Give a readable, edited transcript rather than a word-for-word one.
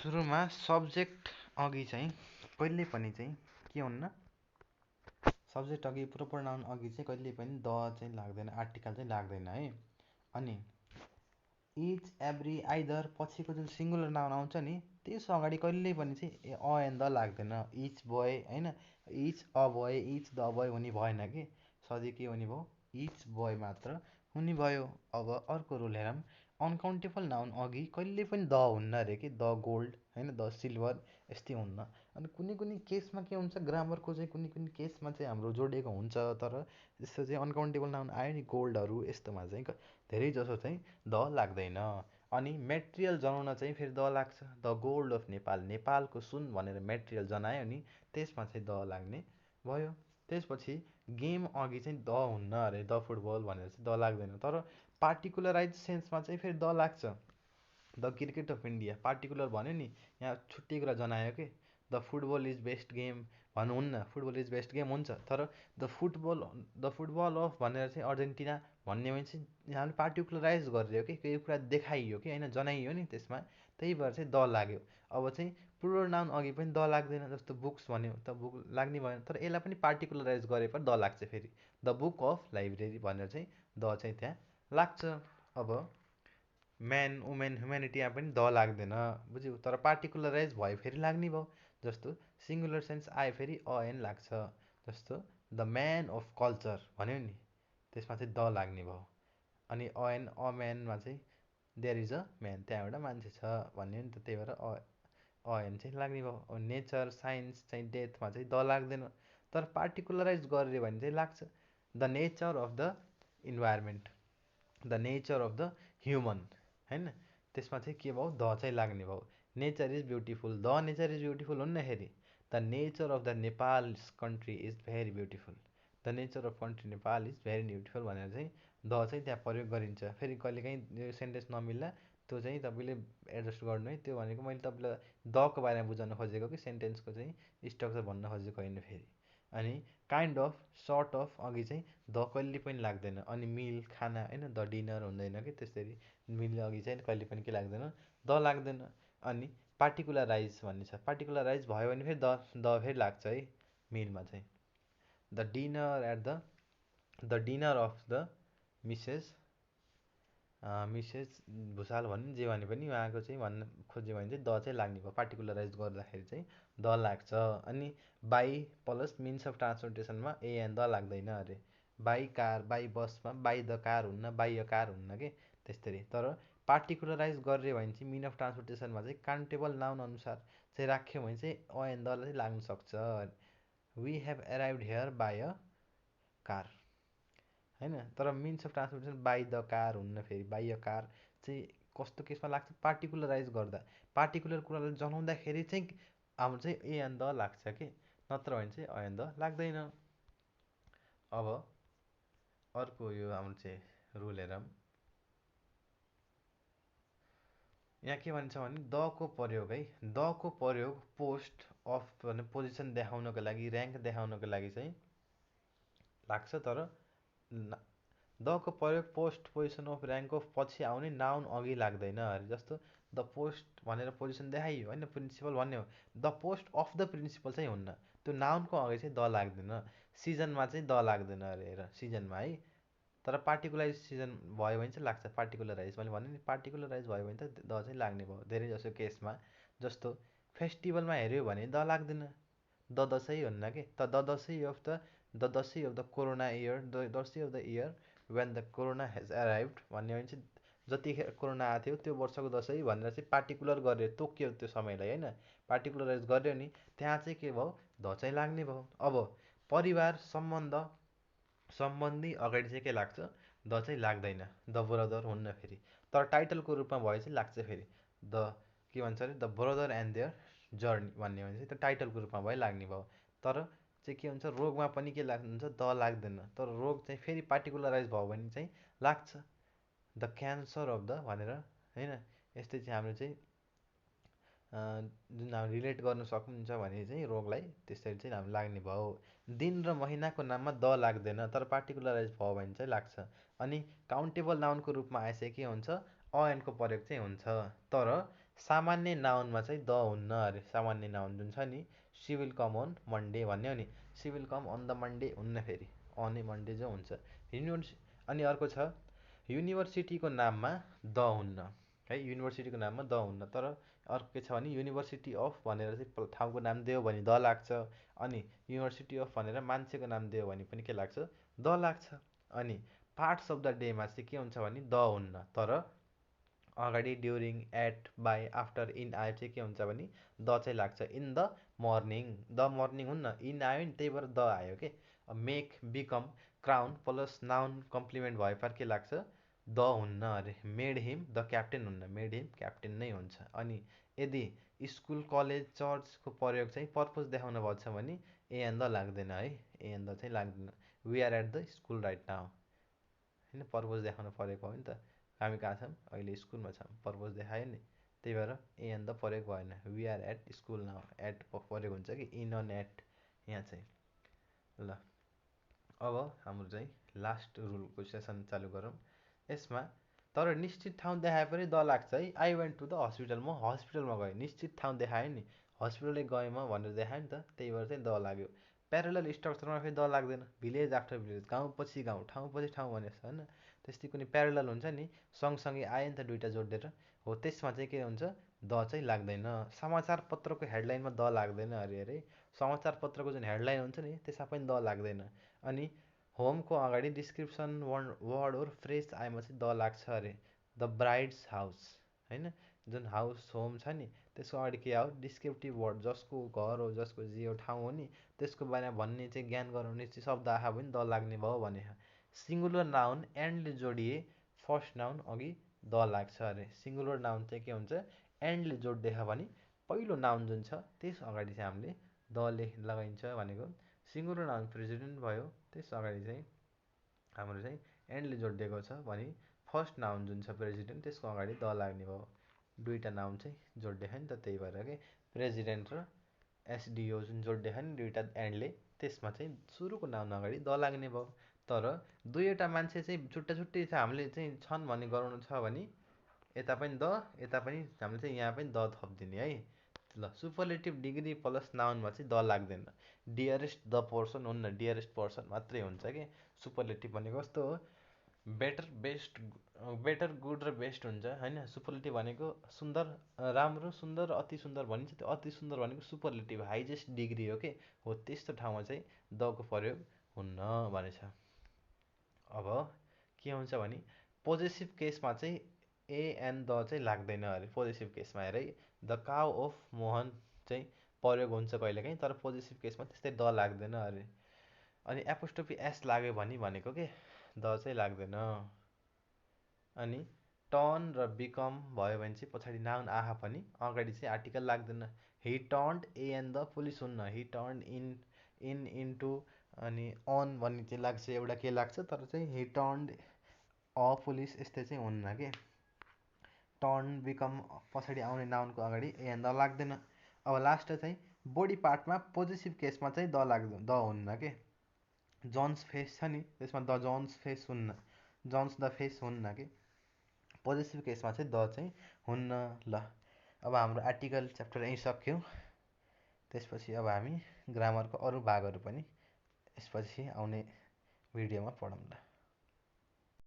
सुरुमा सब्जेक्ट अघि चाहिँ कहिले पनि चाहिँ के हुन्न, सब्जेक्ट अघि प्रोपर नाउन अघि चाहिँ कहिले पनि द चाहिँ लाग्दैन, आर्टिकल चाहिँ लाग्दैन है। अनि इच एभ्री आइदर पछिको जुन सिङ्गुलर नाउन आउँछ नि त्यस अगाडि कहिल्यै पनि चाहिँ अ एन्ड द लाग्दैन। इच बोय होइन, each a boy, each the boy हुने भएन कि, सधैँ के हुने भयो, इच बोय मात्र हुने भयो। अब अर्को रुल हेरौँ, अनकाउन्टेबल नाउन अघि कहिले पनि द हुन्न अरे कि, द गोल्ड होइन, द सिल्भर यस्तै हुन्न। अनि कुनै कुनै केसमा के हुन्छ, ग्रामरको चाहिँ कुनै कुनै केसमा चाहिँ हाम्रो जोडिएको हुन्छ, तर यस्तो चाहिँ अनकाउन्टेबल नाउन आयो नि गोल्डहरू यस्तोमा चाहिँ धेरै जसो चाहिँ द लाग्दैन। अनि मेटेरियल जनाउन चाहिँ फेरि द लाग्छ, द गोल्ड अफ नेपाल, नेपालको सुन भनेर मेटेरियल जनायो नि त्यसमा चाहिँ द लाग्ने भयो। त्यसपछि गेम अघि चाहिँ द हुन्न अरे, द फुटबल भनेर चाहिँ द लाग्दैन, तर पार्टिकुलराइज सेन्समा चाहिँ फेरि द लाग्छ। The cricket of India particular भन्यो नि, यहाँ छुट्टै कुरा जनायो कि, the football is best game भन्नुहुन्न, फुटबल इज बेस्ट गेम हुन्छ, तर द फुटबल अफ भनेर चाहिँ अर्जेन्टिना भन्ने भने चाहिँ यहाँले पार्टिकुलराइज गरियो कि, केही कुरा देखाइयो कि होइन, जनाइयो नि त्यसमा, त्यही भएर चाहिँ द लाग्यो। अब चाहिँ प्लुरल नाउन अघि पनि द लाग्दैन, जस्तो बुक्स भन्यो त बुक लाग्ने भएन, तर यसलाई पनि पार्टिकुलराइज गरे पनि द लाग्छ। फेरि द बुक अफ लाइब्रेरी भनेर चाहिँ द चाहिँ त्यहाँ लाग्छ। अब म्यान वुमेन ह्युमेनिटीमा पनि द लाग्दैन, बुझ्यौ, तर पार्टिकुलराइज भयो फेरि लाग्ने भयो। जस्तो सिङ्गुलर सेन्स आयो फेरि अ एन लाग्छ, जस्तो द म्यान अफ कल्चर भन्यो नि त्यसमा चाहिँ द लाग्ने भयो। अनि अ एन अ म्यानमा चाहिँ देयर इज अ म्यान, त्यहाँ एउटा मान्छे छ भन्यो नि त, त्यही भएर अ एन चाहिँ लाग्ने भयो। नेचर साइन्स चाहिँ डेथमा चाहिँ द लाग्दैन, तर पार्टिकुलराइज गर्यो भने चाहिँ लाग्छ। The nature of the environment, the nature of the human होइन, त्यसमा चाहिँ के भयो, द चाहिँ लाग्ने भयो। Nature is beautiful, the nature is beautiful हुन्नखेरि the nature of the Nepal country is very beautiful, the nature of country Nepal is very beautiful भनेर चाहिँ द चाहिँ त्यहाँ प्रयोग गरिन्छ। फेरि कहिलेकाहीँ यो सेन्टेन्स नमिल्दा त्यो चाहिँ तपाईँले एडजस्ट गर्नु है, त्यो भनेको मैले तपाईँलाई दको बारेमा बुझाउन खोजेको कि सेन्टेन्सको चाहिँ स्ट्रक्चर भन्न खोजेको होइन फेरि। अनि काइन्ड अफ सर्ट अफ अघि चाहिँ द कहिले पनि लाग्दैन। अनि मिल खाना होइन, द डिनर हुँदैन कि, त्यसरी मिल अघि चाहिँ कहिले पनि के लाग्दैन, द लाग्दैन। अनि पार्टिकुलराइज भन्ने छ, पार्टिकुलराइज भयो भने फेरि द फेरि लाग्छ है मिलमा चाहिँ। The dinner at the dinner of the Mrs Mrs Bhusal भन्ने जे भने पनि उहाँको चाहिँ भन्न खोज्यो भने चाहिँ द चाहिँ लाग्ने भयो, पार्टिकुलराइज गर्दाखेरि चाहिँ द लाग्छ। अनि बाई प्लस मिन्स अफ ट्रान्सपोर्टेसनमा ए एन द लाग्दैन अरे, बाई कार बाई बसमा बाई द कार हुन्न, बाई अ कार हुन्न कि, त्यस्तरी। तर पार्टिकुलराइज गर्यो भने चाहिँ मिन अफ ट्रान्सपोर्टेसनमा चाहिँ काउन्टेबल नाउन अनुसार चाहिँ राख्यो भने चाहिँ अ एन द चाहिँ लाग्न सक्छ। We have arrived here by a car होइन, तर means of transportation by the car हुन्न, फेरि बाई अ कार चाहिँ कस्तो केसमा लाग्छ, पार्टिकुलराइज गर्दा, पार्टिकुलर कुरालाई जनाउँदाखेरि चाहिँ हाम्रो चाहिँ ए एन द लाग्छ कि, नत्र भने चाहिँ अ एन द लाग्दैन। अब अर्को यो हाम्रो चाहिँ रुल हेरौँ, यहाँ के भन्छ भने दको प्रयोग है, दको प्रयोग पोस्ट अफ भने पोजिसन देखाउनको लागि, ऱ्याङ्क देखाउनको लागि चाहिँ लाग्छ, तर दको प्रयोग post position of rank of पछि आउने नाउन अघि लाग्दैन अरे। जस्तो द पोस्ट भनेर पोजिसन देखाइयो होइन, प्रिन्सिपल भन्ने हो, the post of the principal चाहिँ हुन्न, त्यो नाउनको अघि चाहिँ द लाग्दैन। सिजनमा चाहिँ द लाग्दैन अरे, हेर सिजनमा है, तर पार्टिकुलराइज सिजन भयो भने चाहिँ लाग्छ, पार्टिकुलराइज मैले भने नि, पार्टिकुलराइज भयो भने त द चाहिँ लाग्ने भयो धेरै जसो केसमा। जस्तो फेस्टिभलमा हेऱ्यो भने द लाग्दैन, द दसैँ हुन्न कि, त the Dashain of the corona year, the Dashain of the year when the corona has arrived भन्ने भने चाहिँ जतिखेर कोरोना आएको थियो त्यो वर्षको दसैँ भनेर चाहिँ पार्टिकुलर गरेर तोक्यो त्यो समयलाई होइन, पार्टिकुलराइज गर्यो नि, त्यहाँ चाहिँ के भयो, द चाहिँ लाग्ने भयो। अब परिवार सम्बन्धी अगाडि चाहिँ के लाग्छ, द चाहिँ लाग्दैन, द ब्रदर हुन्न फेरि, तर टाइटलको रूपमा भए चाहिँ लाग्छ फेरि। द के भन्छ अरे, the brother and their journey भन्ने भने चाहिँ त्यो टाइटलको रूपमा भए लाग्ने भयो। तर चाहिँ के हुन्छ, रोगमा पनि के लाग्नुहुन्छ, द लाग्दैन, तर रोग चाहिँ फेरि पार्टिकुलराइज भयो भने चाहिँ लाग्छ, द क्यान्सर अफ द भनेर होइन। यस्तै चाहिँ हाम्रो चाहिँ जुन हामी रिलेट गर्न सक्नुहुन्छ भने चाहिँ रोगलाई, त्यसरी चाहिँ हामी लाग्ने भयो। दिन र महिनाको नाममा द लाग्दैन, तर पार्टिकुलराइज भयो भने चाहिँ लाग्छ। अनि काउन्टेबल नाउनको रूपमा आएपछि के हुन्छ, अ एनको प्रयोग चाहिँ हुन्छ, तर सामान्य नाउनमा चाहिँ द हुन्न अरे। सामान्य नाउन जुन छ नि, she will come on Monday भन्यो नि, she will come on the Monday हुन्न फेरि, अन ए मन्डे जो हुन्छ। अनि अर्को छ युनिभर्सिटीको नाममा द हुन्न है, युनिभर्सिटीको नाममा द हुन्न। तर अर्को के छ भने युनिभर्सिटी अफ भनेर चाहिँ ठाउँको नाम दियो भने द लाग्छ, अनि युनिभर्सिटी अफ भनेर मान्छेको नाम दियो भने पनि के लाग्छ, द लाग्छ। अनि पार्ट्स अफ द डेमा चाहिँ के हुन्छ भने द हुन्न, तर अगाडि during, at, by, after, in आयो चाहिँ के हुन्छ भने द चाहिँ लाग्छ। In the morning, the morning हुन्न, इन आयो नि त्यही भएर द आयो के। Make, become, crown plus noun complement भए पर के लाग्छ, द हुन्न अरे। मेड हिम द क्याप्टेन हुन्न, मेड हिम क्याप्टेन नै हुन्छ। अनि यदि स्कुल, कलेज, चर्चको प्रयोग चाहिँ पर्पज देखाउन भएको छ भने ए एन्ड द लाग्दैन है, ए एन्ड द चाहिँ लाग्दैन। We are at the school right now, होइन पर्पज देखाउन परेको हो नि त, हामी कहाँ छौँ अहिले, स्कुलमा छौँ, पर्पज देखायो नि, त्यही भएर ए एन्ड द प्रयोग भएन। We are at school now, at प्रयोग हुन्छ कि, इन अन एट यहाँ चाहिँ। ल अब हाम्रो चाहिँ लास्ट रुलको सेसन चालु गरौँ। यसमा तर निश्चित ठाउँ देखाए पनि द लाग्छ है। I went to the hospital, म हस्पिटलमा गएँ, निश्चित ठाउँ देखायो नि, हस्पिटलै गएँ म भनेर देखायो नि त, त्यही भएर चाहिँ द लाग्यो। प्यारलल स्ट्रक्चरमा फेरि द लाग्दैन, भिलेज आफ्टर भिलेज, गाउँ पछि गाउँ, ठाउँ पछि ठाउँ भनेको छ होइन। त्यस्तै कुनै प्यारलल हुन्छ नि, सँगसँगै आयो नि त दुइटा जोडिएर, हो त्यसमा चाहिँ के हुन्छ, द चाहिँ लाग्दैन। समाचार पत्रको हेडलाइनमा द लाग्दैन अरे। अरे समाचार पत्रको जुन हेडलाइन हुन्छ नि त्यसमा पनि द लाग्दैन। अनि होमको अगाडि डिस्क्रिप्सन वर्ड ओर फ्रेज आएमा चाहिँ द लाग्छ अरे। द ब्राइड्स हाउस होइन, जुन हाउस होम छ नि त्यसको अगाडि के आयो, डिस्क्रिप्टिभ वर्ड, जसको घर हो, जसको जे हो, ठाउँ हो नि, त्यसको बारेमा भन्ने चाहिँ ज्ञान गराउने चाहिँ शब्द आए पनि द लाग्ने भयो भने। सिङ्गुलर नाउन एन्डले जोडिए फर्स्ट नाउन अघि द लाग्छ अरे। सिङ्गुलर नाउन चाहिँ के हुन्छ, एन्डले जोडिदिएछ भने पहिलो नाउन जुन छ त्यस अगाडि चाहिँ हामीले द लगाइन्छ भनेको। सिङ्गुलर नाउन प्रेसिडेन्ट भयो, त्यस अगाडि चाहिँ हाम्रो चाहिँ एन्डले जोडिदिएको छ भने फर्स्ट नाउन जुन छ प्रेसिडेन्ट त्यसको अगाडि द लाग्ने भयो। दुईवटा नाउन चाहिँ जोडिदिएछ नि त, त्यही भएर के प्रेसिडेन्ट र एसडिओ जुन जोडिदिएछ नि दुईवटा एन्डले, त्यसमा चाहिँ सुरुको नाउन अगाडि द लाग्ने भयो। तर दुईवटा मान्छे चाहिँ छुट्टा छुट्टै छ, हामीले चाहिँ छन् भन्ने गराउनु छ भने यता पनि द, यता पनि हामीले चाहिँ यहाँ पनि द थपिदिने है। ल सुपरलेटिभ डिग्री प्लस नाउनमा चाहिँ द लाग्दैन। डियरेस्ट द पर्सन हुन्न, डियरेस्ट पर्सन मात्रै हुन्छ कि। सुपरलेटिभ भनेको कस्तो हो, बेटर, बेस्ट, बेटर, गुड र बेस्ट हुन्छ होइन। सुपरलेटिभ भनेको सुन्दर, राम्रो, सुन्दर, अति सुन्दर भनिन्छ, त्यो अति सुन्दर भनेको सुपरलेटिभ, हाइजेस्ट डिग्री हो कि। हो त्यस्तो ठाउँमा चाहिँ दको प्रयोग हुन्न भनेछ। अब के हुन्छ भने पोजेसिभ केसमा चाहिँ ए एन्ड द चाहिँ लाग्दैन अरे। पोजेसिभ केसमा हेर है, द काउ अफ मोहन चाहिँ प्रयोग हुन्छ कहिलेकाहीँ, तर पोजेसिभ केसमा त्यस्तै द लाग्दैन अरे। अनि एपोस्ट्रोफी एस लाग्यो भने भनेको के द चाहिँ लाग्दैन। अनि टर्न र बिकम भयो भने चाहिँ पछाडि नाउन आहा पनि अगाडि चाहिँ आर्टिकल लाग्दैन। He turned A and the police हुन्न, हि टर्न्ड इन इन्टु अनि अन भन्ने चाहिँ लाग्छ, एउटा के लाग्छ, तर चाहिँ हि टर्न्ड अ पुलिस यस्तै चाहिँ हुन्न के। टर्न, बिकम पछाडि आउने नाउनको अगाडि ए एन्ड द लाग्दैन। अब लास्ट चाहिँ बडी पार्टमा पोजिटिभ केसमा चाहिँ द लाग्दैन, द हुन्न के। जन्स फेस छ नि त्यसमा द जन्स फेस हुन्न, जन्स द फेस हुन्न कि। पोजिटिभ केसमा चाहिँ द चाहिँ हुन्न। ल अब हाम्रो आर्टिकल च्याप्टर यहीँ सक्यो। त्यसपछि अब हामी ग्रामरको अरू भागहरू पनि यसपछि आउने भिडियोमा पढौँला।